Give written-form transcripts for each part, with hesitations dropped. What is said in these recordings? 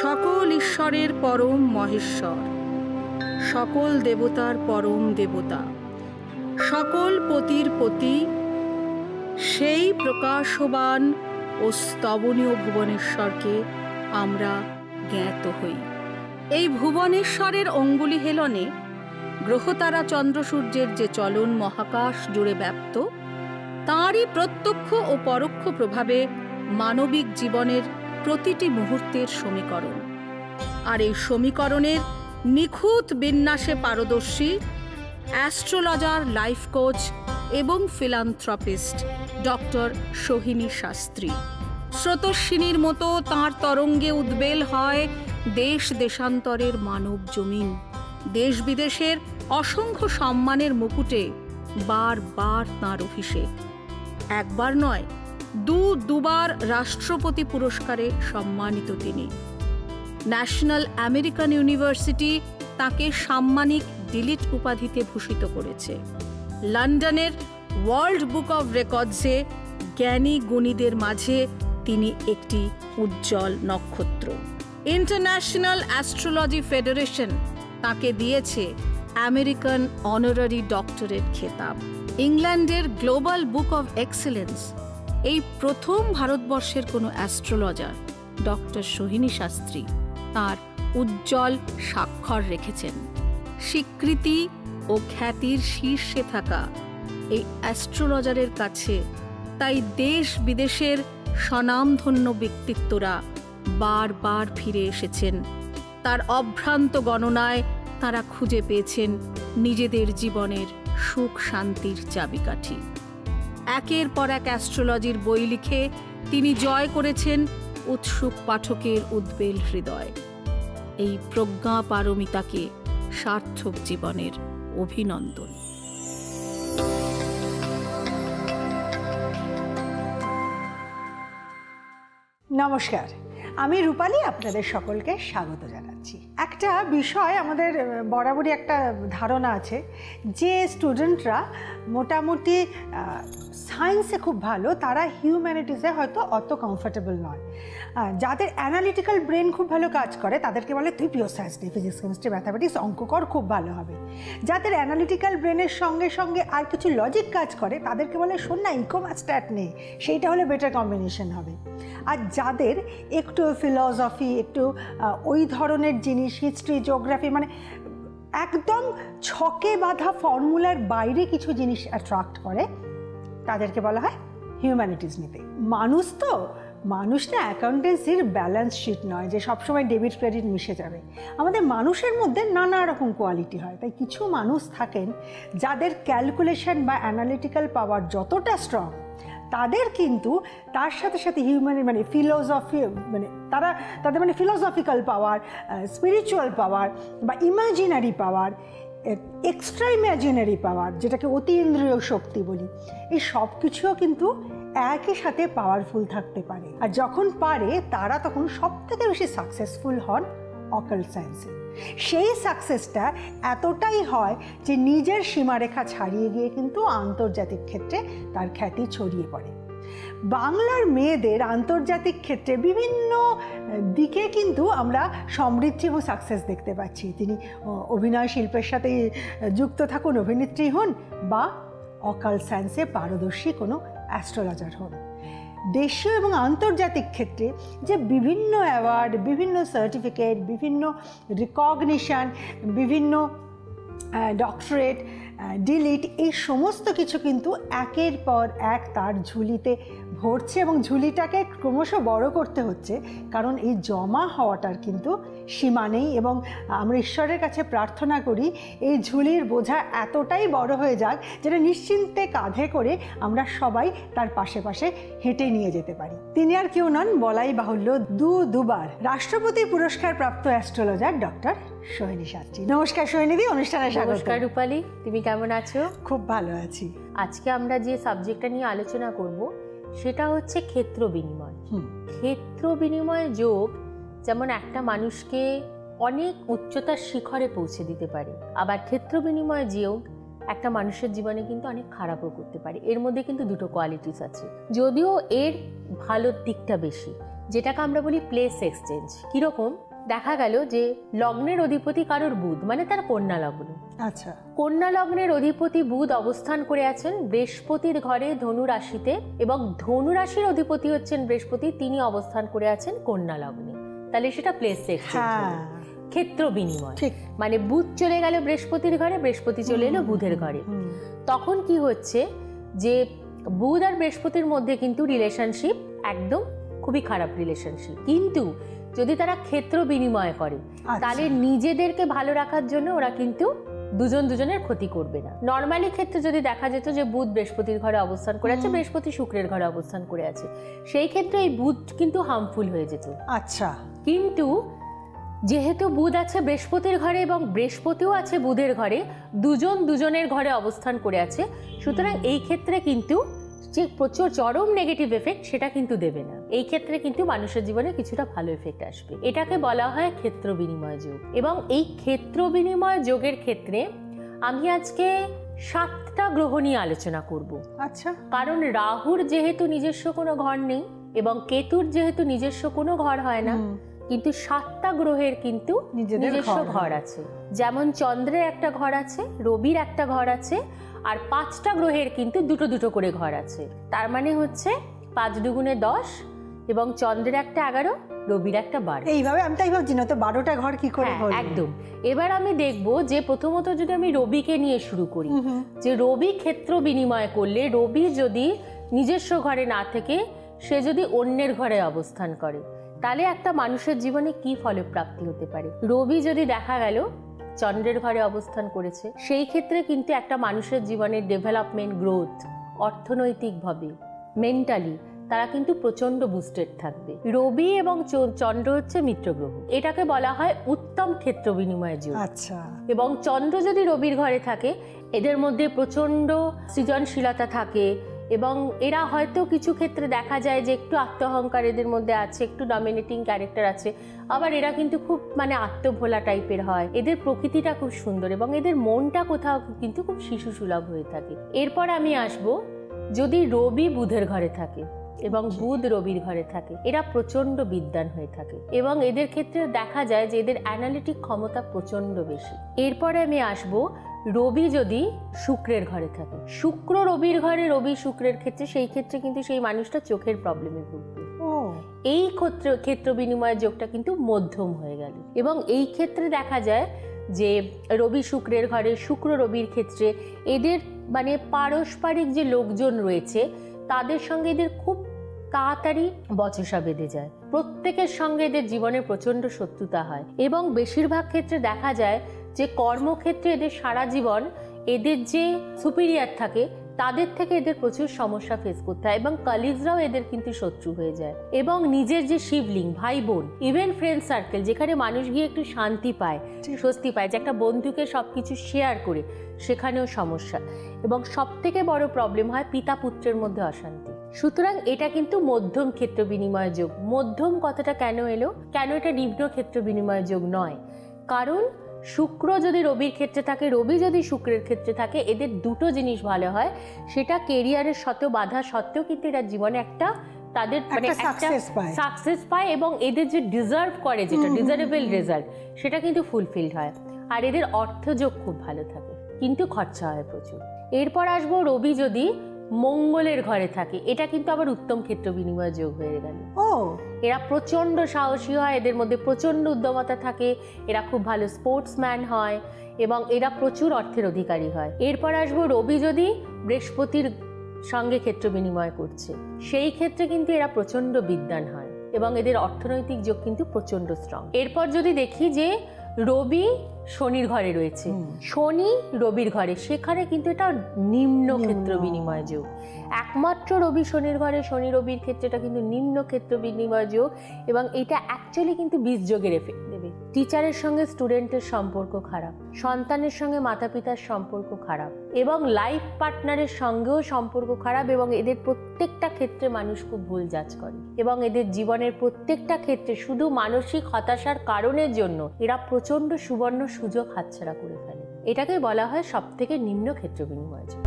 সকল ঈশ্বরের পরম মহেশ্বর, সকল দেবতার পরম দেবতা, সকল পতির পতি, সেই প্রকাশবান ও স্তবনীয় ভুবনেশ্বরকে আমরা জ্ঞাত হই। এই ভুবনেশ্বরের অঙ্গুলি হেলনে গ্রহতারা চন্দ্র সূর্যের যে চলন মহাকাশ জুড়ে ব্যাপ্ত, তাঁরই প্রত্যক্ষ ও পরোক্ষ প্রভাবে মানবিক জীবনের প্রতিটি মুহূর্তের সমীকরণ। আর এই সমীকরণের নিখুঁত বিন্যাসে পারদর্শী অ্যাস্ট্রোলজার, লাইফ কোচ এবং ফিলান্থ্রপিস্ট ডক্টর সোহিনী শাস্ত্রী। স্রোতস্বিনীর মতো তাঁর তরঙ্গে উদ্বেল হয় দেশ দেশান্তরের মানব জমিন। দেশ বিদেশের অসংখ্য সম্মানের মুকুটে বারবার তাঁর অভিষেক। একবার নয়, দুবার রাষ্ট্রপতি পুরস্কারে সম্মানিত তিনি। ন্যাশনাল আমেরিকান ইউনিভার্সিটি তাকে সাম্মানিক ডিলিট উপাধিতে ভূষিত করেছে। লন্ডনের ওয়ার্ল্ড বুক অব রেকর্ডসে জ্ঞানী গুণীদের মাঝে তিনি একটি উজ্জ্বল নক্ষত্র। ইন্টারন্যাশনাল অ্যাস্ট্রোলজি ফেডারেশন তাকে দিয়েছে আমেরিকান অনারারি ডক্টরেট খেতাব। ইংল্যান্ডের গ্লোবাল বুক অব এক্সেলেন্স এই প্রথম ভারতবর্ষের কোনো অ্যাস্ট্রোলজার ডক্টর সোহিনী শাস্ত্রী তাঁর উজ্জ্বল স্বাক্ষর রেখেছেন। স্বীকৃতি ও খ্যাতির শীর্ষে থাকা এই অ্যাস্ট্রোলজারের কাছে তাই দেশ বিদেশের স্বনামধন্য ব্যক্তিত্বরা বারবার ফিরে এসেছেন। তার অভ্রান্ত গণনায় তারা খুঁজে পেয়েছেন নিজেদের জীবনের সুখ শান্তির চাবিকাঠি। একের পর এক অ্যাস্ট্রোলজির বই লিখে তিনি জয় করেছেন উৎসুক পাঠকের উদ্বেল হৃদয়। এই প্রজ্ঞা পারমিতাকে সার্থক জীবনের অভিনন্দন। নমস্কার, আমি রূপালী আপনাদের সকলকে স্বাগত জানাচ্ছি। একটা বিষয় আমাদের বরাবরই একটা ধারণা আছে যে স্টুডেন্টরা মোটামুটি সায়েন্সে খুব ভালো, তারা হিউম্যানিটিসে হয়তো অত কমফোর্টেবল নয়। যাদের অ্যানালিটিক্যাল ব্রেন খুব ভালো কাজ করে তাদেরকে বলে তুই পিওর সায়েন্স নিয়ে ফিজিক্স, কেমিস্ট্রি, ম্যাথামেটিক্স, অঙ্ক কর, খুব ভালো হবে। যাদের অ্যানালিটিক্যাল ব্রেনের সঙ্গে সঙ্গে আর কিছু লজিক কাজ করে তাদেরকে বলে শোন না ইকোম্যাথস্ট্যাট নে, সেইটা হলে বেটার কম্বিনেশন হবে। আর যাদের একটু ফিলসফি, একটু ওই ধরনের জিনিস, হিস্ট্রি, জিওগ্রাফি, মানে একদম ছকে বাঁধা ফর্মুলার বাইরে কিছু জিনিস অ্যাট্রাক্ট করে, তাদেরকে বলা হয় হিউম্যানিটিস নিতে। মানুষ না অ্যাকাউন্টেন্সির ব্যালেন্স শিট নয় যে সবসময় ডেবিট ক্রেডিট মিশে যাবে। আমাদের মানুষের মধ্যে নানা রকম কোয়ালিটি হয়। তাই কিছু মানুষ থাকেন যাদের ক্যালকুলেশন বা অ্যানালিটিক্যাল পাওয়ার যতটা স্ট্রং, তাদের কিন্তু তার সাথে সাথে মানে ফিলোসফি, মানে তাদের মানে ফিলোসফিক্যাল পাওয়ার, স্পিরিচুয়াল পাওয়ার বা ইমাজিনারি পাওয়ার, এক্সট্রা ইমাজিনারি পাওয়ার, যেটাকে অতীন্দ্রিয় শক্তি বলি, এই সব কিছুও কিন্তু একই সাথে পাওয়ারফুল থাকতে পারে। আর যখন পারে তারা তখন সব থেকে বেশি সাকসেসফুল হন অকাল্ট সায়েন্সে। সেই সাকসেসটা এতটাই হয় যে নিজের সীমারেখা ছাড়িয়ে গিয়ে কিন্তু আন্তর্জাতিক ক্ষেত্রে তার খ্যাতি ছড়িয়ে পড়ে। বাংলার মেয়েদের আন্তর্জাতিক ক্ষেত্রে বিভিন্ন দিকে কিন্তু আমরা সমৃদ্ধি এবং সাকসেস দেখতে পাচ্ছি। তিনি অভিনয় শিল্পের সাথে যুক্ত থাকুন, অভিনেত্রী হন, বা অকাল্ট সায়েন্সে পারদর্শী কোনো অ্যাস্ট্রোলজার হন। দেশীয় এবং আন্তর্জাতিক ক্ষেত্রে যে বিভিন্ন অ্যাওয়ার্ড, বিভিন্ন সার্টিফিকেট, বিভিন্ন রিকগনিশন, বিভিন্ন ডক্টরেট, ডিলিট, এই সমস্ত কিছু কিন্তু একের পর এক তার ঝুলিতে ভরছে এবং ঝুলিটাকে ক্রমশ বড় করতে হচ্ছে, কারণ এই জমা হওয়াটার কিন্তু সীমা নেই। এবং আমরা ঈশ্বরের কাছে প্রার্থনা করি এই ঝুলির বোঝা এতটাই বড় হয়ে যাক যেটা নিশ্চিন্তে কাঁধে করে আমরা সবাই তার পাশে পাশে হেঁটে নিয়ে যেতে পারি। তিনি আর কেউ নন, বলাই বাহুল্য দুবার রাষ্ট্রপতি পুরস্কার প্রাপ্ত অ্যাস্ট্রোলজার ডক্টর সোহিনী শাস্ত্রী। নমস্কার সোহিনীদি, অনুষ্ঠানে স্বাগত। নমস্কার রূপালী, তুমি কেমন আছো? খুব ভালো আছি। আজকে আমরা যে সাবজেক্টটা নিয়ে আলোচনা করব সেটা হচ্ছে ক্ষেত্র বিনিময়। ক্ষেত্র বিনিময় যোগ যেমন একটা মানুষকে অনেক উচ্চতার শিখরে পৌঁছে দিতে পারে, আবার ক্ষেত্র বিনিময় যোগ একটা মানুষের জীবনে কিন্তু অনেক খারাপও করতে পারে। এর মধ্যে কিন্তু দুটো কোয়ালিটিস আছে, যদিও এর ভালো দিকটা বেশি, যেটাকে আমরা বলি প্লেস এক্সচেঞ্জ। কীরকম? দেখা গেল যে লগ্নের অধিপতি কারোর বুধ, মানে তার কন্যা লগ্ন। আচ্ছা, কন্যা লগ্নের অধিপতি বুধ অবস্থান করে আছেন বৃহস্পতির ঘরে ধনু রাশিতে, এবং ধনু রাশির অধিপতি হচ্ছেন বৃহস্পতি, তিনি অবস্থান করে আছেন কন্যা লগ্নে। তাহলে সেটা প্লেস ক্ষেত্র বিনিময়, মানে বুধ চলে গেল বৃহস্পতির ঘরে, বৃহস্পতি চলে এলো বুধের ঘরে। তখন কি হচ্ছে যে বুধ আর বৃহস্পতির মধ্যে কিন্তু রিলেশনশিপ একদম খুবই খারাপ রিলেশনশিপ। কিন্তু যদি তারা ক্ষেত্র বিনিময় করে তাহলে নিজেদেরকে ভালো রাখার জন্য ওরা কিন্তু দুজনের ক্ষতি করবে না। নর্মালি ক্ষেত্রে যদি দেখা যেত যে বুধ বৃহস্পতির ঘরে অবস্থান করে আছে, বৃহস্পতি শুক্রের ঘরে অবস্থান করে আছে, সেই ক্ষেত্রে এই বুধ কিন্তু হার্মফুল হয়ে যেত। আচ্ছা, কিন্তু যেহেতু বুধ আছে বৃহস্পতির ঘরে এবং বৃহস্পতিও আছে বুধের ঘরে, দুজনের ঘরে অবস্থান করে আছে, সুতরাং এই ক্ষেত্রে কিন্তু যে প্রচুর চরম নেগেটিভ এফেক্ট সেটা কিন্তু দেবে না। এই ক্ষেত্রে কিন্তু মানুষের জীবনে কিছুটা ভালো এফেক্ট আসবে। এটাকে বলা হয় ক্ষেত্র বিনিময় যোগ। এবং এই ক্ষেত্র বিনিময় যোগের ক্ষেত্রে আমি আজকে 7টা গ্রহ নিয়ে আলোচনা করব। আচ্ছা, কারণ রাহুর যেহেতু নিজস্ব কোনো ঘর নেই এবং কেতুর যেহেতু নিজস্ব কোনো ঘর হয় না, কিন্তু 7টা গ্রহের কিন্তু নিজস্ব ঘর আছে। যেমন চন্দ্রের একটা ঘর আছে, রবির একটা ঘর আছে, আর 5টা গ্রহের কিন্তু দুটো করে ঘর আছে। তার মানে হচ্ছে 5 দুগুণে 10, এবং চন্দ্রের একটা 11, রবির একটা 12। এইভাবে আমি তাই ভাবছি না তো 12টা ঘর কি করে হলো। একদম। এবার আমি দেখব যে প্রথমত যদি আমি রবিকে নিয়ে শুরু করি, যে রবি ক্ষেত্র বিনিময় করলে রবি যদি নিজস্ব ঘরে না থেকে সে যদি অন্যের ঘরে অবস্থান করে তাহলে একটা মানুষের জীবনে কি ফলপ্রাপ্তি হতে পারে। রবি যদি দেখা গেল চন্দ্রের ঘরে অবস্থান করেছে, সেই ক্ষেত্রে কিন্তু একটা মানুষের জীবনের ডেভেলপমেন্ট, গ্রোথ, অর্থনৈতিকভাবে, মেন্টালি তারা কিন্তু প্রচন্ড বুস্টেড থাকবে। রবি এবং চন্দ্র হচ্ছে মিত্র গ্রহ, এটাকে বলা হয় উত্তম ক্ষেত্র বিনিময় যোগ। আচ্ছা, এবং চন্দ্র যদি রবির ঘরে থাকে এদের মধ্যে প্রচন্ড সৃজনশীলতা থাকে, এবং এরা হয়তো কিছু ক্ষেত্রে দেখা যায় যে একটু আত্মহংকার এদের মধ্যে আছে, একটু ডমিনেটিং ক্যারেক্টার আছে, আবার এরা কিন্তু খুব মানে আত্মভোলা টাইপের হয়। এদের প্রকৃতিটা খুব সুন্দর এবং এদের মনটা কোথাও কিন্তু খুব শিশু সুলভ হয়ে থাকে। এরপর আমি আসব যদি রবি বুধের ঘরে থাকে এবং বুধ রবির ঘরে থাকে, এরা প্রচন্ড বিদ্বান হয়ে থাকে এবং এদের ক্ষেত্রে দেখা যায় যে এদের অ্যানালিটিক ক্ষমতা প্রচন্ড বেশি। এরপরে আমি আসব রবি যদি শুক্রের ঘরে থাকে, শুক্র রবির ঘরে, রবি শুক্রের ক্ষেত্রে, সেই ক্ষেত্রে কিন্তু সেই মানুষটা চোখের প্রবলেমে ভুগবে। এই ক্ষেত্র বিনিময়ের যোগটা কিন্তু মধ্যম হয়ে গেল। এবং এই ক্ষেত্রে দেখা যায় যে রবি শুক্রের ঘরে, শুক্র রবির ক্ষেত্রে এদের মানে পারস্পরিক যে লোকজন রয়েছে তাদের সঙ্গে এদের খুব তাড়াতাড়ি বচসা বেঁধে যায়, প্রত্যেকের সঙ্গে এদের জীবনে প্রচন্ড শত্রুতা হয়। এবং বেশিরভাগ ক্ষেত্রে দেখা যায় যে কর্মক্ষেত্রে এদের সারা জীবন এদের যে সুপিরিয়ার থাকে তাদের থেকে এদের প্রচুর সমস্যা ফেস করতে হয়, এবং কলিগসরাও এদের কিন্তু শত্রু হয়ে যায়। এবং নিজের যে শিবলিং, ভাই বোন, ইভেন ফ্রেন্ড সার্কেল, যেখানে মানুষ গিয়ে একটু শান্তি পায়, স্বস্তি পায়, যে একটা বন্ধুকে সবকিছু শেয়ার করে, সেখানেও সমস্যা। এবং সব থেকে বড় প্রবলেম হয় পিতা পুত্রের মধ্যে অশান্তি। সুতরাং এটা কিন্তু মধ্যম ক্ষেত্র বিনিময় যোগ। মধ্যম কথাটা কেন এলো, কেন এটা নিম্ন ক্ষেত্র বিনিময় যোগ নয়? কারণ শুক্র যদি রবির ক্ষেত্রে থাকে, রবি যদি শুক্রের ক্ষেত্রে থাকে, এদের দুটো জিনিস ভালো হয়। সেটা কেরিয়ারের শত বাধা সত্ত্বেও কিন্তু এরা জীবনে একটা তাদের মানে একটা সাকসেস পায়, এবং এদের যে ডিজার্ভ করে, যেটা ডিজারেবল রেজাল্ট, সেটা কিন্তু ফুলফিলড হয়। আর এদের অর্থযোগ খুব ভালো থাকে, কিন্তু খরচা হয় প্রচুর। এরপর আসবো রবি যদি মঙ্গলের ঘরে থাকে, এটা কিন্তু আবার উত্তম ক্ষেত্র বিনিময় যোগ হয়ে গেল। এরা প্রচন্ড সাহসী হয়, এদের মধ্যে প্রচন্ড উদ্যমতা থাকে, এরা খুব ভালো স্পোর্টসম্যান হয় এবং এরা প্রচুর অর্থের অধিকারী হয়। এরপর আসবো রবি যদি বৃহস্পতির সঙ্গে ক্ষেত্র বিনিময় করছে, সেই ক্ষেত্রে কিন্তু এরা প্রচন্ড বিদ্বান হয় এবং এদের অর্থনৈতিক যোগ কিন্তু প্রচন্ড স্ট্রং। এরপর যদি দেখি যে রবি শনির ঘরে রয়েছে, শনি রবির ঘরে, সেখানে কিন্তু এটা নিম্ন ক্ষেত্র বিনিময় যোগ। একমাত্র রবি শনির ঘরে, শনি রবির ক্ষেত্রে এটা কিন্তু নিম্ন ক্ষেত্র বিনিময় যোগ, এবং এটা অ্যাকচুয়ালি কিন্তু বীজ যোগের এফেক্ট দেবে। টিচারের সঙ্গে স্টুডেন্টের সম্পর্ক খারাপ, সন্তানের সঙ্গে মাতা পিতার সম্পর্ক খারাপ, এবং লাইফ পার্টনারের সঙ্গেও সম্পর্ক খারাপ, এবং এদের প্রত্যেকটা ক্ষেত্রে মানুষ খুব ভুল জাজ করে, এবং এদের জীবনের প্রত্যেকটা ক্ষেত্রে শুধু মানসিক হতাশার কারণের জন্য এরা প্রচন্ড সুবর্ণ সুযোগ হাতছাড়া করে ফেলে। এটাকে বলা হয় সব থেকে নিম্ন ক্ষেত্র বিনিময় যোগ।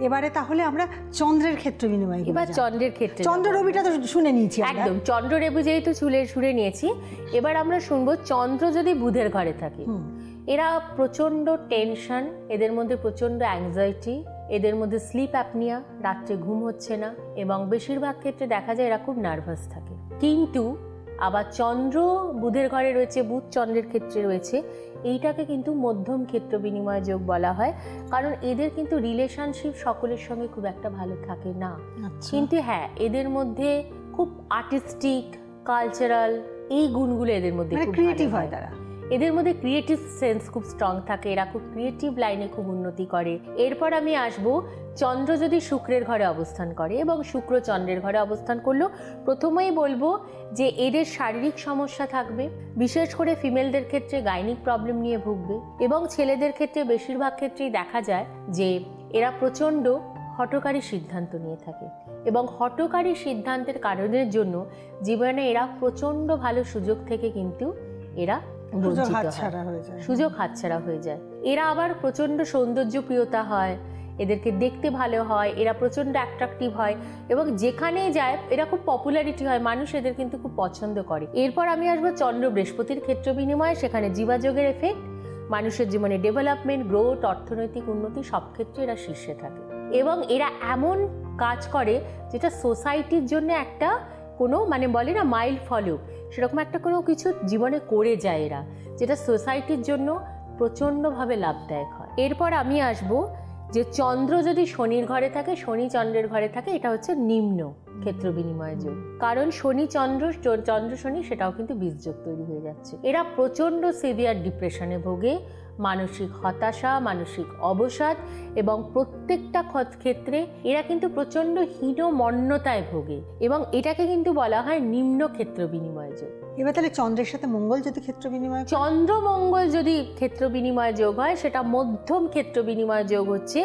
এবারে তাহলে আমরা চন্দ্রের ক্ষেত্র বিনিময়, এবার চন্দ্রের ক্ষেত্রে চন্দ্র রবিটা তো শুনে নিয়েছি একদম, চন্দ্র রবি যেহেতু শুনে নিয়েছি, এবার আমরা শুনবো চন্দ্র যদি বুধের ঘরে থাকে, এরা প্রচণ্ড টেনশন, এদের মধ্যে প্রচণ্ড অ্যাংজাইটি, এদের মধ্যে স্লিপ অ্যাপনিয়া, রাত্রে ঘুম হচ্ছে না, এবং বেশিরভাগ ক্ষেত্রে দেখা যায় এরা খুব নার্ভাস থাকে। কিন্তু আবার চন্দ্র বুধের ঘরে রয়েছে, বুধ চন্দ্রের ক্ষেত্রে রয়েছে, এইটাকে কিন্তু মধ্যম ক্ষেত্র বিনিময় যোগ বলা হয়, কারণ এদের কিন্তু রিলেশনশিপ সকলের সঙ্গে খুব একটা ভালো থাকে না। কিন্তু হ্যাঁ, এদের মধ্যে খুব আর্টিস্টিক, কালচারাল এই গুণগুলো এদের মধ্যে খুব ক্রিয়েটিভ হয়, তারা এদের মধ্যে ক্রিয়েটিভ সেন্স খুব স্ট্রং থাকে, এরা খুব ক্রিয়েটিভ লাইনে খুব উন্নতি করে। এরপর আমি আসব, চন্দ্র যদি শুক্রের ঘরে অবস্থান করে এবং শুক্র চন্দ্রের ঘরে অবস্থান করলো, প্রথমেই বলবো যে এদের শারীরিক সমস্যা থাকবে, বিশেষ করে ফিমেলদের ক্ষেত্রে গাইনিক প্রবলেম নিয়ে ভুগবে, এবং ছেলেদের ক্ষেত্রে বেশিরভাগ ক্ষেত্রেই দেখা যায় যে এরা প্রচণ্ড হঠকারী সিদ্ধান্ত নিয়ে থাকে, এবং হঠকারী সিদ্ধান্তের কারণের জন্য জীবনে এরা প্রচণ্ড ভালো সুযোগ থেকে কিন্তু এরা সুযোগ হাতছাড়া হয়ে যায়। এরা আবার প্রচণ্ড সৌন্দর্য প্রিয়তা হয়, এদেরকে দেখতে ভালো হয়, এরা প্রচণ্ড অ্যাট্রাকটিভ হয়, এবং যেখানেই যায় এরা খুব পপুলারিটি হয়, মানুষ এদের কিন্তু খুব পছন্দ করে। এরপর আমি আসবো চন্দ্র বৃহস্পতির ক্ষেত্র বিনিময়ে, সেখানে জীবাযোগের এফেক্ট, মানুষের জীবনে ডেভেলপমেন্ট, গ্রোথ, অর্থনৈতিক উন্নতি সব ক্ষেত্রে এরা শীর্ষে থাকে, এবং এরা এমন কাজ করে যেটা সোসাইটির জন্য একটা কোনো বলে না মাইল ফলো, সেরকম একটা কোনো কিছু জীবনে করে যায় এরা, যেটা সোসাইটির জন্য প্রচণ্ডভাবে লাভদায়ক হয়। এরপর আমি আসব যে চন্দ্র যদি শনির ঘরে থাকে, শনি চন্দ্রের ঘরে থাকে, এটা হচ্ছে নিম্ন ক্ষেত্র বিনিময় যোগ, কারণ শনি চন্দ্র শনি সেটাও কিন্তু বীজযোগ তৈরি হয়ে যাচ্ছে। এরা প্রচণ্ড সিভিয়ার ডিপ্রেশনে ভোগে, মানসিক হতাশা, মানসিক অবসাদ, এবং প্রত্যেকটা ক্ষেত্রে এরা কিন্তু প্রচণ্ড হীনমন্যতায় ভোগে, এবং এটাকে কিন্তু বলা হয় নিম্ন ক্ষেত্র বিনিময় যোগ। এবার তাহলে চন্দ্রের সাথে মঙ্গল যদি ক্ষেত্র বিনিময়, চন্দ্র মঙ্গল যদি ক্ষেত্র বিনিময় যোগ হয়, সেটা মধ্যম ক্ষেত্র বিনিময় যোগ হচ্ছে।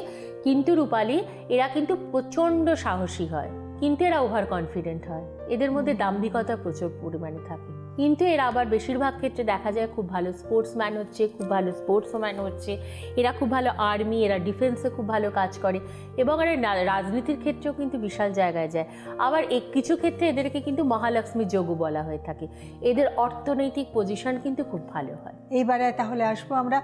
কিন্তু রূপালী, এরা কিন্তু প্রচণ্ড সাহসী হয়, কিন্তু এরা ওভার কনফিডেন্ট হয়, এদের মধ্যে দাম্ভিকতা প্রচুর পরিমাণে থাকে, কিন্তু এরা আবার বেশিরভাগ ক্ষেত্রে দেখা যায় খুব ভালো স্পোর্টসম্যান হচ্ছে, খুব ভালো স্পোর্টসম্যান হচ্ছে, এরা খুব ভালো আর্মি, এরা ডিফেন্সে খুব ভালো কাজ করে, এবং এরা রাজনীতির ক্ষেত্রেও কিন্তু বিশাল জায়গায় যায়। আবার কিছু ক্ষেত্রে এদেরকে কিন্তু মহালক্ষ্মী যোগও বলা হয়ে থাকে, এদের অর্থনৈতিক পজিশন কিন্তু খুব ভালো হয়। এইবারে তাহলে আসবো আমরা,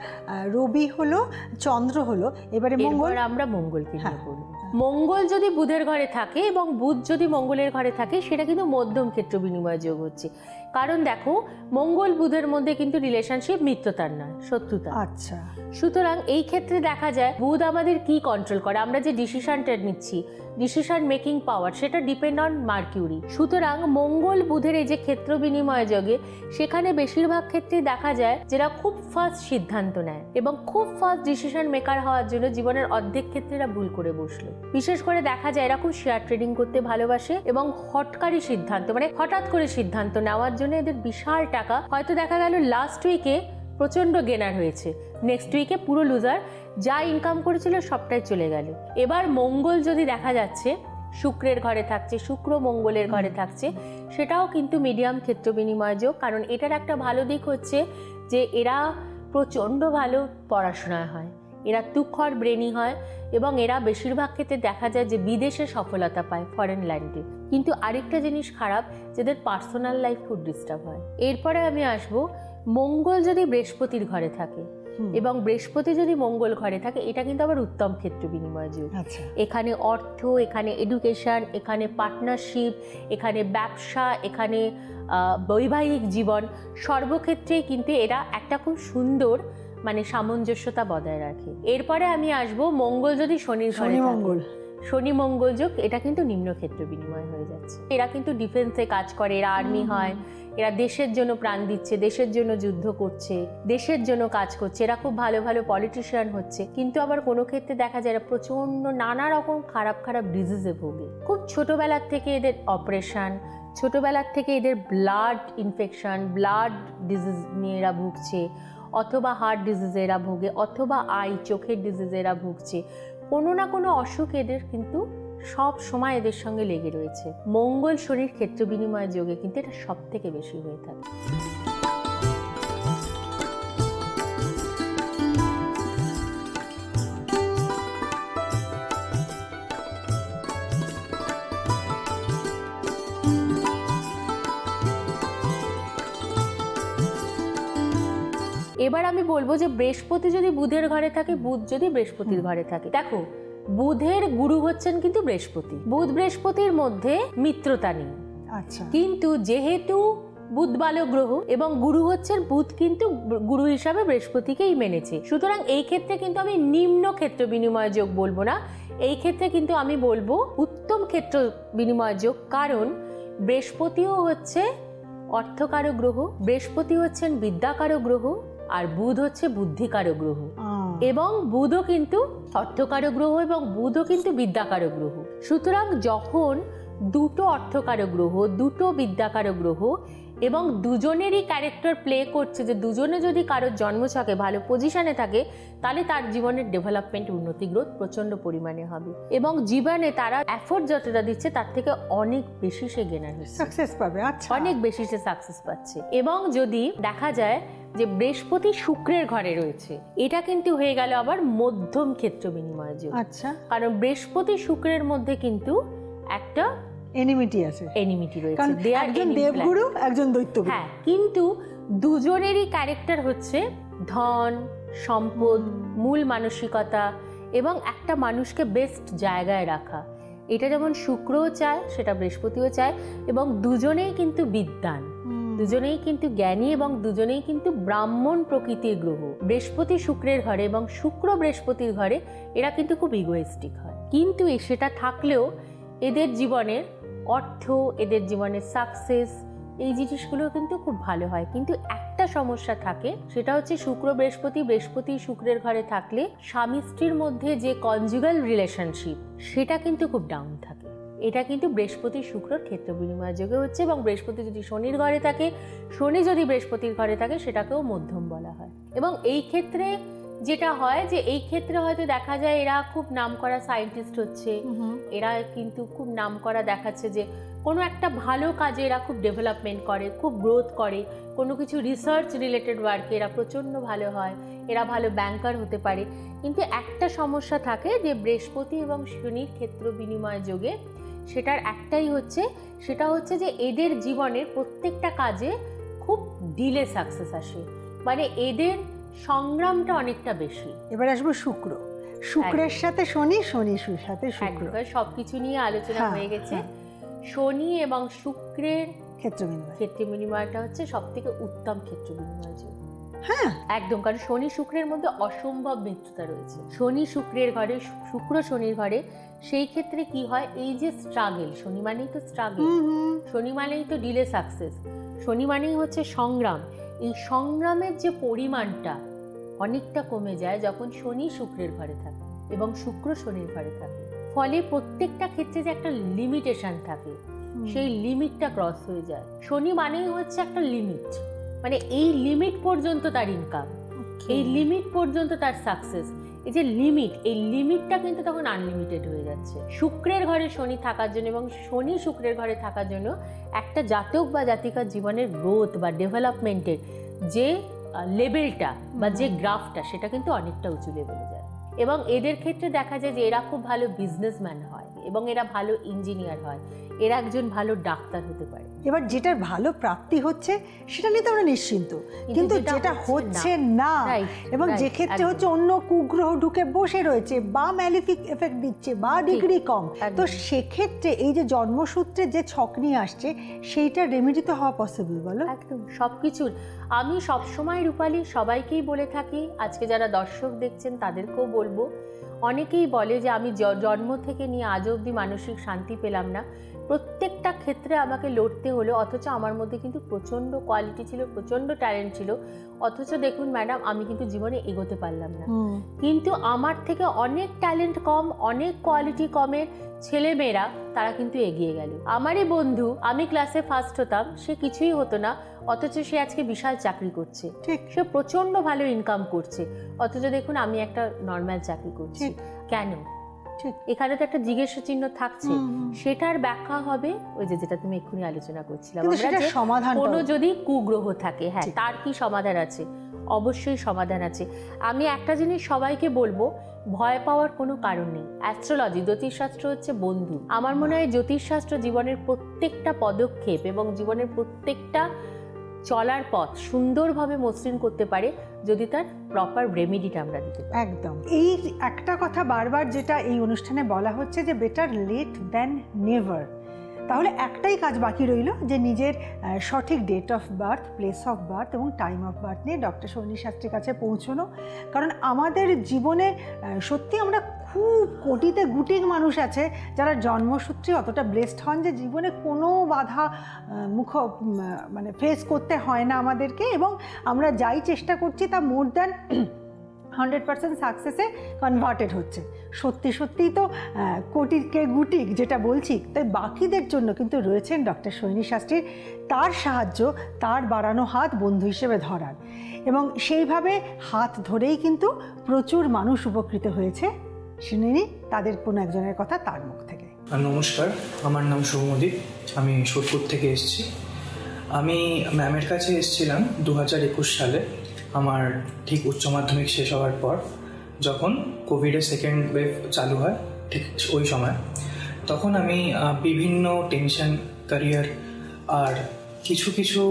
রবি হলো, চন্দ্র হলো, এবারে মঙ্গল, আমরা মঙ্গলকে নিয়ে বলবো। মঙ্গল যদি বুধের ঘরে থাকে এবং বুধ যদি মঙ্গলের ঘরে থাকে, সেটা কিন্তু মধ্যম ক্ষেত্র বিনিময় যোগ হচ্ছে, কারণ দেখো মঙ্গল বুধের মধ্যে কিন্তু রিলেশনশিপ মিত্রতার নয়, শত্রুতা। আচ্ছা, সুতরাং এই ক্ষেত্রে দেখা যায় বুধ আমাদের কি কন্ট্রোল করে, আমরা যে ডিসিশনটা নিচ্ছি, ডিসিশন মেকিং পাওয়ার, সেটা ডিপেন্ড অন মার্কিউরি। সুতরাং মঙ্গল বুধের এই যে ক্ষেত্র বিনিময় যোগে, সেখানে বেশিরভাগ ক্ষেত্রেই দেখা যায় যারা খুব ফাস্ট সিদ্ধান্ত নেয় এবং খুব ফাস্ট ডিসিশন মেকার হওয়ার জন্য জীবনের অর্ধেক ক্ষেত্রে এরা ভুল করে বসলো। বিশেষ করে দেখা যায় এরা খুব শেয়ার ট্রেডিং করতে ভালোবাসে, এবং হটকারী সিদ্ধান্ত, হঠাৎ করে সিদ্ধান্ত নেওয়ার জন্য এদের বিশাল টাকা, হয়তো দেখা গেল লাস্ট উইকে প্রচণ্ড গেনার হয়েছে, নেক্সট উইকে পুরো লুজার, যা ইনকাম করেছিল সবটাই চলে গেল। এবার মঙ্গল যদি দেখা যাচ্ছে শুক্রের ঘরে থাকছে, শুক্র মঙ্গলের ঘরে থাকছে, সেটাও কিন্তু মিডিয়াম ক্ষেত্র বিনিময় যোগ, কারণ এটার একটা ভালো দিক হচ্ছে যে এরা প্রচণ্ড ভালো পড়াশোনায় হয়, এরা তুখর ব্রেনি হয়, এবং এরা বেশিরভাগ ক্ষেত্রে দেখা যায় যে বিদেশে সফলতা পায়, ফরেন ল্যান্ডে। কিন্তু আরেকটা জিনিস খারাপ, যাদের পার্সোনাল লাইফ খুব ডিস্টার্ব হয়। এরপরে আমি আসবো, মঙ্গল যদি বৃহস্পতির ঘরে থাকে এবং বৃহস্পতি যদি মঙ্গল ঘরে থাকে, এটা কিন্তু আবার উত্তম ক্ষেত্র বিনিময় যোগ। এখানে অর্থ, এখানে এডুকেশন, এখানে পার্টনারশিপ, এখানে ব্যবসা, এখানে বৈবাহিক জীবন, সর্বক্ষেত্রেই কিন্তু এরা একটা খুব সুন্দর সামঞ্জস্যতা বজায় রাখে। এরপরে আমি আসবো, মঙ্গল যদি শনির ঘরে থাকে, শনি মঙ্গল যোগ, এটা কিন্তু নিম্ন ক্ষেত্র বিনিময় হয়ে যাচ্ছে। এরা কিন্তু ডিফেন্সে কাজ করে, এরা আর্মি হয়, এরা দেশের জন্য প্রাণ দিচ্ছে, দেশের জন্য যুদ্ধ করছে, দেশের জন্য কাজ করছে, এরা খুব ভালো ভালো পলিটিশিয়ান হচ্ছে। কিন্তু আবার কোনো ক্ষেত্রে দেখা যায় এরা প্রচণ্ড নানা রকম খারাপ খারাপ ডিজিজে ভোগে। খুব ছোটোবেলার থেকে এদের অপারেশন, ছোটোবেলার থেকে এদের ব্লাড ইনফেকশন, ব্লাড ডিজিজ নিয়ে এরা ভুগছে, অথবা হার্ট ডিজিজে এরা ভোগে, অথবা চোখের ডিজিজে এরা ভুগছে। কোনো না কোনো অসুখ এদের কিন্তু সব সময় এদের সঙ্গে লেগে রয়েছে। মঙ্গল শনির ক্ষেত্র বিনিময় যোগে কিন্তু এটা সব থেকে বেশি হয়ে থাকে। এবার আমি বলবো যে বৃহস্পতি যদি বুধের ঘরে থাকে, বুধ যদি বৃহস্পতির ঘরে থাকে, দেখো বুধের গুরু হচ্ছেন কিন্তু বৃহস্পতি, বুধ বৃহস্পতির মধ্যে মিত্রতা নেই। আচ্ছা, কিন্তু যেহেতু বুধ বালক গ্রহ এবং গুরু হচ্ছেন বুধ, কিন্তু গুরু হিসাবে বৃহস্পতিকেই মেনেছে, সুতরাং এই ক্ষেত্রে কিন্তু আমি নিম্ন ক্ষেত্র বিনিময় যোগ বলবো না, এই ক্ষেত্রে কিন্তু আমি বলবো উত্তম ক্ষেত্র বিনিময় যোগ। কারণ বৃহস্পতিও হচ্ছে অর্থকারক গ্রহ, বৃহস্পতি হচ্ছেন বিদ্যাকারক গ্রহ, আর বুধ হচ্ছে বুদ্ধিকারক গ্রহ। এবং বুধও কিন্তু অর্থকারক গ্রহ এবং বুধও কিন্তু বিদ্যাকারক গ্রহ। সুতরাং যখন দুটো অর্থকারক গ্রহ, দুটো বিদ্যাকারক গ্রহ এবং দুজনেরই ক্যারেক্টার প্লে করছে, যে দুজনে যদি কারোর জন্মছকে ভালো পজিশনে থাকে, তাহলে তার জীবনের ডেভেলপমেন্ট, উন্নতি, গ্রোথ প্রচন্ড পরিমাণে হবে এবং জীবনে তারা এফোর্ট যতটা দিচ্ছে তার থেকে অনেক বেশি সে গেনার হচ্ছে, সাকসেস পাবে। আচ্ছা, অনেক বেশি সে সাকসেস পাচ্ছে। এবং যদি দেখা যায় যে বৃহস্পতি শুক্রের ঘরে রয়েছে, এটা কিন্তু হয়ে গেল আবার মধ্যম ক্ষেত্র বিনিময় যোগ। আচ্ছা, কারণ বৃহস্পতি শুক্রের মধ্যে কিন্তু একটা এনিমিটি আছে, এনিমিটি রয়েছে, কারণ একজন দেবগুরু একজন দৈত্যগুরু। হ্যাঁ, কিন্তু দুজনেরই ক্যারেক্টার হচ্ছে ধন, সম্পদ, মূল মানসিকতা এবং একটা মানুষকে বেস্ট জায়গায় রাখা। এটা যেমন শুক্রও চায়, সেটা বৃহস্পতিও চায়। এবং দুজনেই কিন্তু বিদ্বান, দুজনেই কিন্তু জ্ঞানী এবং দুজনেই কিন্তু ব্রাহ্মণ প্রকৃতির গ্রহ। বৃহস্পতি শুক্রের ঘরে এবং শুক্র বৃহস্পতির ঘরে এরা কিন্তু খুব ইগোয়েস্টিক হয়, কিন্তু সেটা থাকলেও এদের জীবনের অর্থ, এদের জীবনের সাকসেস, এই জিনিসগুলো কিন্তু খুব ভালো হয়। কিন্তু একটা সমস্যা থাকে, সেটা হচ্ছে শুক্র বৃহস্পতি, বৃহস্পতি শুক্রের ঘরে থাকলে স্বামী স্ত্রীর মধ্যে যে কনজুগাল রিলেশনশিপ, সেটা কিন্তু খুব ডাউন থাকে। এটা কিন্তু বৃহস্পতি শুক্রর ক্ষেত্র বিনিময় যোগে হচ্ছে। এবং বৃহস্পতি যদি শনির ঘরে থাকে, শনি যদি বৃহস্পতির ঘরে থাকে, সেটাকেও মধ্যম বলা হয়। এবং এই ক্ষেত্রে যেটা হয় যে এই ক্ষেত্রে হয়তো দেখা যায় এরা খুব নামকরা সায়েন্টিস্ট হচ্ছে, এরা কিন্তু খুব নামকরা দেখাচ্ছে যে কোনো একটা ভালো কাজে এরা খুব ডেভেলপমেন্ট করে, খুব গ্রোথ করে, কোনো কিছু রিসার্চ রিলেটেড ওয়ার্কে এরা প্রচণ্ড ভালো হয়, এরা ভালো ব্যাংকার হতে পারে। কিন্তু একটা সমস্যা থাকে যে বৃহস্পতি এবং শনির ক্ষেত্র বিনিময় যোগে সেটার একটাই হচ্ছে, সেটা হচ্ছে যে এদের জীবনের প্রত্যেকটা কাজে খুব ডিলে সাকসেস আসে, মানে এদের সংগ্রামটা অনেকটা বেশি। এবার আসবো শুক্র, শুক্রের সাথে শনি, শনির সাথে শুক্র, সবকিছু নিয়ে আলোচনা হয়ে গেছে। শনি এবং শুক্রের ক্ষেত্র বিনিময়টা হচ্ছে সব থেকে উত্তম ক্ষেত্র বিনিময় যোগ। হ্যাঁ, একদম, কারণ শনি শুক্রের মধ্যে অসম্ভব মিত্রতা রয়েছে। শনি শুক্রের ঘরে, শুক্র শনির ঘরে, সেই ক্ষেত্রে কি হয়, এই যে স্ট্রাগল, শনি মানেই তো স্ট্রাগল, শনি মানেই তো ডিলে সাকসেস, শনি মানেই হচ্ছে সংগ্রাম। এই সংগ্রামের যে পরিমাণটা অনেকটা কমে যায় যখন শনি শুক্রের ঘরে থাকে এবং শুক্র শনির ঘরে থাকে। ফলে প্রত্যেকটা ক্ষেত্রে যে একটা লিমিটেশন থাকে, সেই লিমিটটা ক্রস হয়ে যায়। শনি মানেই হচ্ছে একটা লিমিট, মানে এই লিমিট পর্যন্ত তার ইনকাম, এই লিমিট পর্যন্ত তার সাকসেস। এই যে লিমিট, এই লিমিটটা কিন্তু তখন আনলিমিটেড হয়ে যাচ্ছে শুক্রের ঘরে শনি থাকার জন্য। এবং শনি শুক্রের ঘরে থাকার জন্য একটা জাতক বা জাতিকার জীবনের গ্রোথ বা ডেভেলপমেন্টের যে লেভেলটা বা যে গ্রাফটা, সেটা কিন্তু অনেকটা উঁচু লেভেলে যায়। এবং এদের ক্ষেত্রে দেখা যায় যে এরা খুব ভালো বিজনেসম্যান হয় এবং এরা ভালো ইঞ্জিনিয়ার হয়, এরা একজন ভালো ডাক্তার হতে পারে। এবার যেটার ভালো প্রাপ্তি হচ্ছে সেটা নিয়ে তো আমরা নিশ্চিন্ত, কিন্তু যেটা হচ্ছে না এবং যে ক্ষেত্রে হচ্ছে অন্য কুগ্রহ ঢুকে বসে রয়েছে বা ম্যালিফিক এফেক্ট দিচ্ছে বা ডিগ্রি কম, তো সেক্ষেত্রে এই যে জন্মসূত্রে যে ছক নিয়ে আসছে, সেইটা রেমেডি তো হওয়া পসিবল, বলো? একদম, সবকিছুর আমি সবসময় রূপালী সবাইকেই বলে থাকি, আজকে যারা দর্শক দেখছেন তাদেরকেও বলবো। অনেকেই বলে যে আমি জন্ম থেকে নিয়ে আজ অবধি মানসিক শান্তি পেলাম না, প্রত্যেকটা ক্ষেত্রে আমাকে লড়তে হলো, অথচ আমার মধ্যে কিন্তু প্রচণ্ড কোয়ালিটি ছিল, প্রচণ্ড ট্যালেন্ট ছিল, অথচ দেখুন ম্যাডাম আমি কিন্তু জীবনে এগোতে পারলাম না। কিন্তু আমার থেকে অনেক ট্যালেন্ট কম, অনেক কোয়ালিটি কমের ছেলেমেয়েরা তারা কিন্তু এগিয়ে গেল। আমারই বন্ধু, আমি ক্লাসে ফার্স্ট হতাম, সে কিছুই হতো না, অথচ সে আজকে বিশাল চাকরি করছে, সে প্রচণ্ড ভালো ইনকাম করছে, অথচ দেখুন আমি একটা নর্মাল চাকরি করছি। কেন? এখানে তো একটা জিজ্ঞাসা চিহ্ন থাকছে। সেটার ব্যাখ্যা হবে ওই যে যেটা তুমি এক্ষুনি আলোচনা করছিলাম, কোনো যদি কুগ্রহ থাকে, হ্যাঁ তার কি সমাধান আছে? অবশ্যই সমাধান আছে। আমি একটা জিনিস সবাইকে বলবো, ভয় পাওয়ার কোনো কারণ নেই। অ্যাস্ট্রোলজি, জ্যোতিষশাস্ত্র হচ্ছে বন্ধু। আমার মনে হয় জ্যোতিষশাস্ত্র জীবনের প্রত্যেকটা পদক্ষেপ এবং জীবনের প্রত্যেকটা চলার পথ সুন্দরভাবে মসৃণ করতে পারে যদি তার প্রপার রেমেডিটা আমরা দিতে পারি। একদম। এই একটা কথা বারবার যেটা এই অনুষ্ঠানে বলা হচ্ছে যে বেটার লেট দ্যান নেভার। তাহলে একটাই কাজ বাকি রইল যে নিজের সঠিক date of birth, place of birth এবং টাইম অফ বার্থ নিয়ে ডক্টর সোহিনী শাস্ত্রীর কাছে পৌঁছানো। কারণ আমাদের জীবনে সত্যি আমরা খুব কোটিতে গুটিক মানুষ আছে যারা জন্মসূত্রে অতটা ব্লেসড হন যে জীবনে কোনো বাধা মানে ফেস করতে হয় না আমাদেরকে, এবং আমরা যাই চেষ্টা করছি তা মোর দ্যান 100% সাকসেসে কনভার্টেড হচ্ছে। সত্যি সত্যিই তো কোটিকে গুটিক যেটা বলছি, তাই বাকিদের জন্য কিন্তু রয়েছেন ডক্টর সোহিনী শাস্ত্রী, তার সাহায্য, তার বাড়ানো হাত বন্ধু হিসেবে ধরার, এবং সেইভাবে হাত ধরেই কিন্তু প্রচুর মানুষ উপকৃত হয়েছে। শুনিনি তাদের কোনো একজনের কথা তার মুখ থেকে। নমস্কার, আমার নাম সৌমদীপ, আমি সোদপুর থেকে এসেছি। আমি ম্যামের কাছে এসেছিলাম 2021 সালে, আমার ঠিক উচ্চ মাধ্যমিক শেষ হওয়ার পর, যখন কোভিডের সেকেন্ড ওয়েভ চালু হয় ঠিক ওই সময়। তখন আমি বিভিন্ন টেনশন, ক্যারিয়ার আর কিছু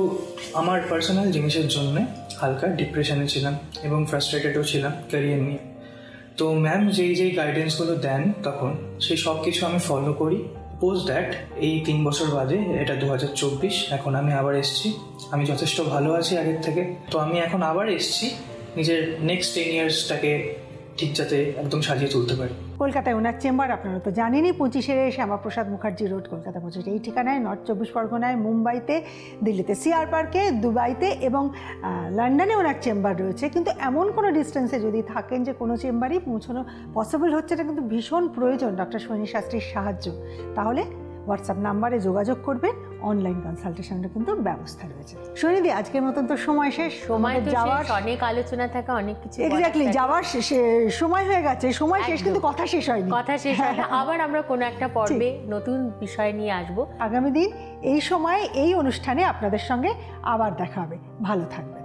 আমার পার্সোনাল জিনিসের জন্যে হালকা ডিপ্রেশনে ছিলাম এবং ফ্রাস্ট্রেটেডও ছিলাম ক্যারিয়ার নিয়ে। তো ম্যাম যেই গাইডেন্সগুলো দেন তখন সেই সব কিছু আমি ফলো করি। পোস্ট দ্যাট এই 3 বছর বাদে, এটা 2024, এখন আমি আবার এসেছি। আমি যথেষ্ট ভালো আছি আগের থেকে। তো আমি এখন আবার এসেছি নিজের নেক্সট 10 ইয়ার্সটাকে ঠিক যাতে একদম সাজিয়ে তুলতে পারি। কলকাতায় ওনার চেম্বার আপনারা তো জানেনই, 25 শ্যামাপ্রসাদ মুখার্জি রোড, কলকাতা 25, এই ঠিকানায়। নর্থ 24 পরগনায়, মুম্বাইতে, দিল্লিতে সিআর পার্কে, দুবাইতে এবং লন্ডনে ওনার চেম্বার রয়েছে। কিন্তু এমন কোনো ডিস্টেন্সে যদি থাকেন যে কোনো চেম্বারই পৌঁছানো পসিবল হচ্ছে না, কিন্তু ভীষণ প্রয়োজন ডক্টর সোহিনী শাস্ত্রীর সাহায্য, তাহলে হোয়াটসঅ্যাপ নাম্বারে যোগাযোগ করবেন। অনলাইন কনসালটেশনের কিন্তু ব্যবস্থা রয়েছে। সোহিনীদি, আজকের মতন তো সময় শেষ। যাওয়ার অনেক আলোচনা থাকে, অনেক কিছু এক্স্যাক্টলি যাওয়ার সময় হয়ে গেছে, সময় শেষ, কিন্তু কথা শেষ হয়নি। কথা শেষ হয় আবার আমরা কোনো একটা পর্বে নতুন বিষয় নিয়ে আসবো। আগামী দিন এই সময়ে এই অনুষ্ঠানে আপনাদের সঙ্গে আবার দেখা হবে। ভালো থাকবেন।